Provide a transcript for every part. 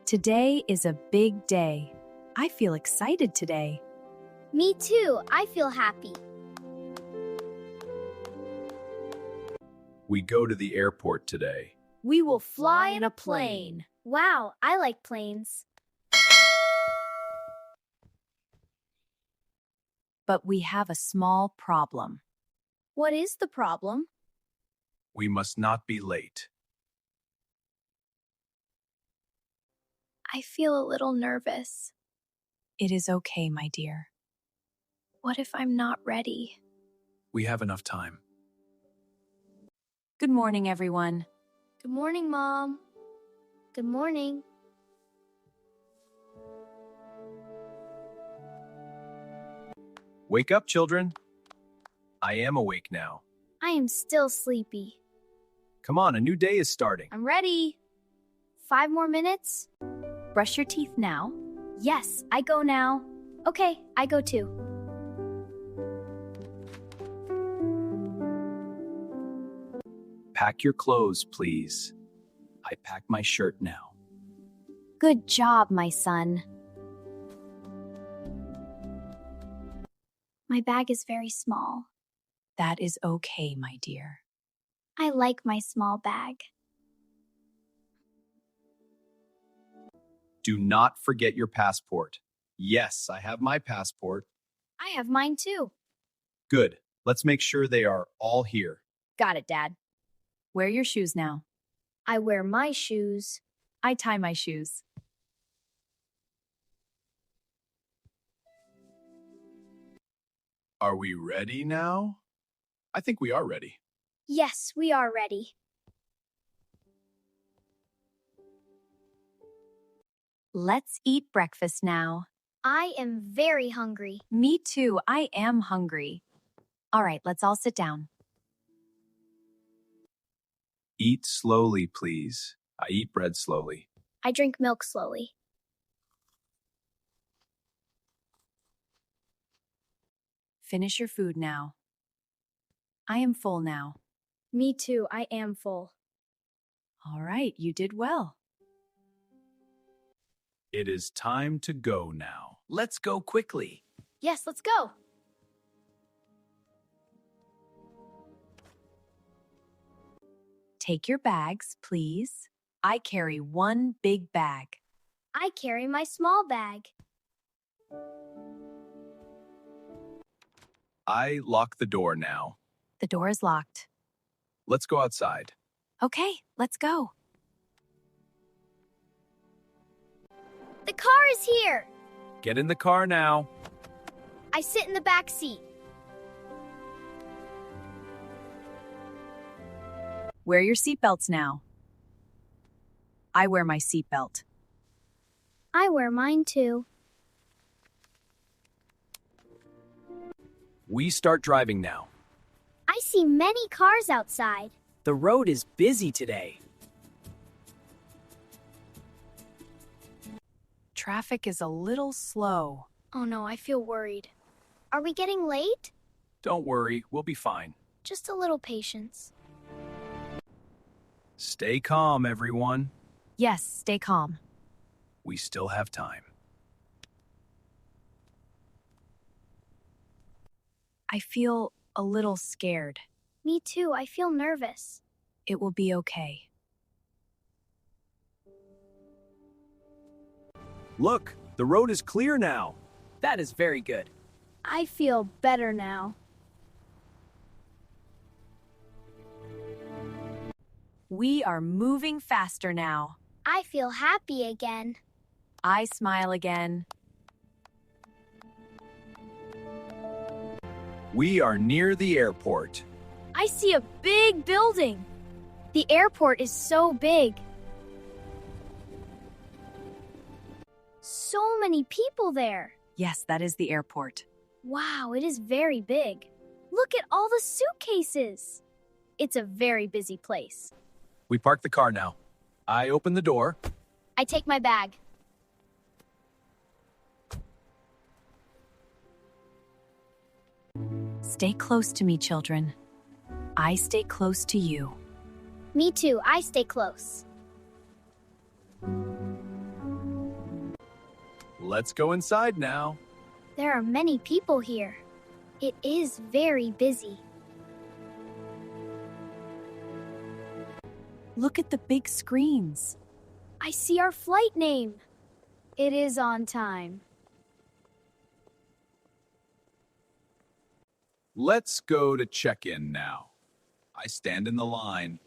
Today is a big day. I feel excited today. Me too. I feel happy. We go to the airport today. We will fly in a plane. Wow, I like planes. But we have a small problem. What is the problem? We must not be late. I feel a little nervous. It is okay, my dear. What if I'm not ready? We have enough time. Good morning, everyone. Good morning, Mom. Good morning. Wake up, children. I am awake now. I am still sleepy. Come on, a new day is starting. I'm ready. 5 more minutes? Brush your teeth now. Yes, I go now. Okay, I go too. Pack your clothes, please. I pack my shirt now. Good job, my son. My bag is very small. That is okay, my dear. I like my small bag. Do not forget your passport. Yes, I have my passport. I have mine too. Good. Let's make sure they are all here. Got it, Dad. Wear your shoes now. I wear my shoes. I tie my shoes. Are we ready now? I think we are ready. Yes, we are ready. Let's eat breakfast now. I am very hungry. Me too. I am hungry. All right, let's all sit down. Eat slowly, please. I eat bread slowly. I drink milk slowly. Finish your food now. I am full now. Me too. I am full. All right, you did well. It is time to go now. Let's go quickly. Yes, let's go. Take your bags, please. I carry one big bag. I carry my small bag. I lock the door now. The door is locked. Let's go outside. Okay, let's go. The car is here. Get in the car now. I sit in the back seat. Wear your seatbelts now. I wear my seatbelt. I wear mine too. We start driving now. I see many cars outside. The road is busy today. Traffic is a little slow. Oh no, I feel worried. Are we getting late? Don't worry, we'll be fine. Just a little patience. Stay calm, everyone. Yes, stay calm. We still have time. I feel a little scared. Me too. I feel nervous. It will be okay. Look, the road is clear now. That is very good. I feel better now. We are moving faster now. I feel happy again. I smile again. We are near the airport. I see a big building. The airport is so big. So many people there. Yes, that is the airport. Wow, it is very big. Look at all the suitcases. It's a very busy place. We park the car now. I open the door. I take my bag. Stay close to me, children. I stay close to you. Me too, I stay close. Let's go inside now. There are many people here. It is very busy. Look at the big screens. I see our flight name. It is on time. Let's go to check-in now. I stand in the line.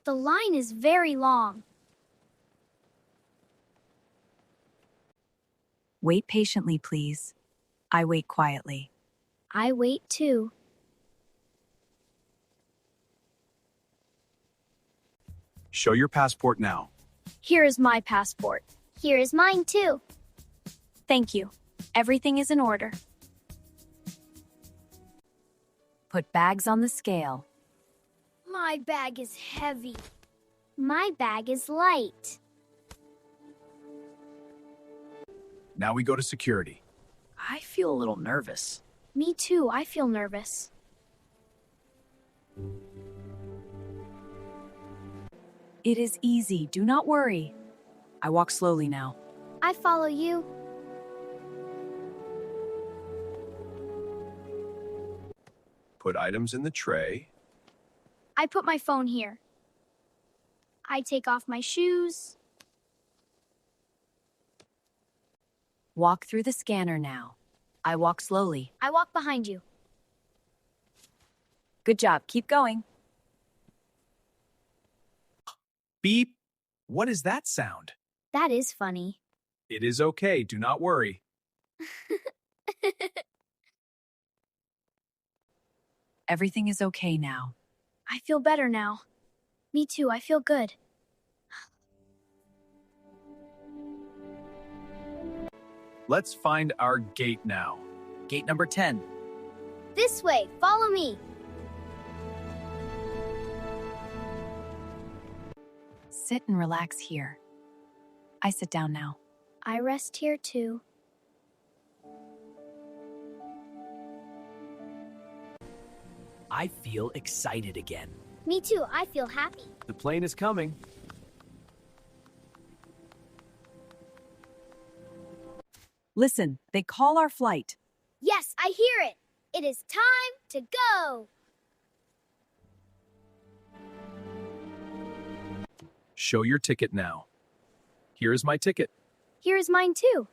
The line is very long. Wait patiently, please. I wait quietly. I wait too. Show your passport now. Here is my passport. Here is mine too. Thank you. Everything is in order. Put bags on the scale. My bag is heavy. My bag is light. Now we go to security. I feel a little nervous. Me too, I feel nervous. It is easy. Do not worry. I walk slowly now. I follow you. Put items in the tray. I put my phone here. I take off my shoes. Walk through the scanner now. I walk slowly. I walk behind you. Good job. Keep going. Beep. What is that sound? That is funny. It is okay. Do not worry. Everything is okay now. I feel better now. Me too, I feel good. Let's find our gate now. Gate number 10. This way, follow me. Sit and relax here. I sit down now. I rest here too. I feel excited again. Me too, I feel happy. The plane is coming. Listen, they call our flight. Yes, I hear it. It is time to go. Show your ticket now. Here is my ticket. Here is mine too.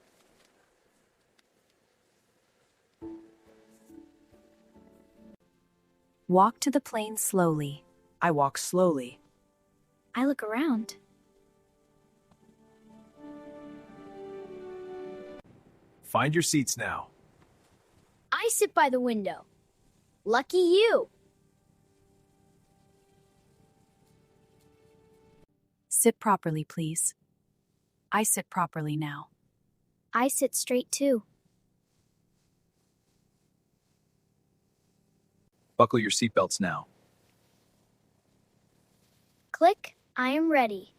Walk to the plane slowly. I walk slowly. I look around. Find your seats now. I sit by the window. Lucky you. Sit properly, please. I sit properly now. I sit straight too. Buckle your seatbelts now. Click, I am ready.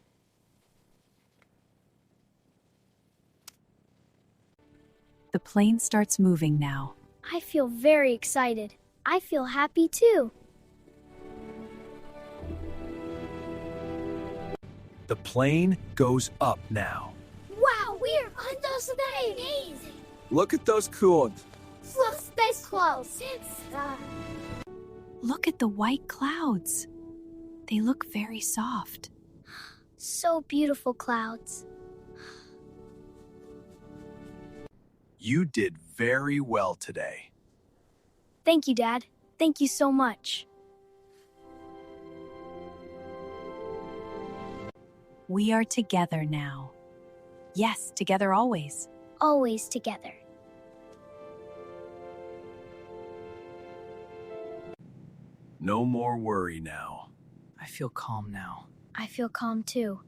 The plane starts moving now. I feel very excited. I feel happy too. The plane goes up now. Wow, we're on the space. Amazing. Look at those clouds. Look, space clothes. Look at the white clouds. They look very soft. So beautiful clouds. You did very well today. Thank you, Dad. Thank you so much. We are together now. Yes, together always. Always together. No more worry now. I feel calm now. I feel calm too.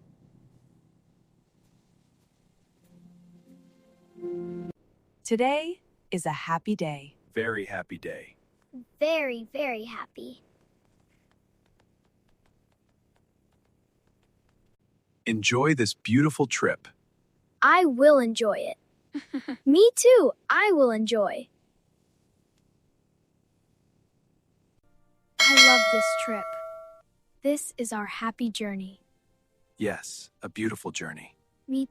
Today is a happy day. Very happy day. Very, very happy. Enjoy this beautiful trip. I will enjoy it. Me too. I will enjoy. I love this trip. This is our happy journey. Yes, a beautiful journey. Me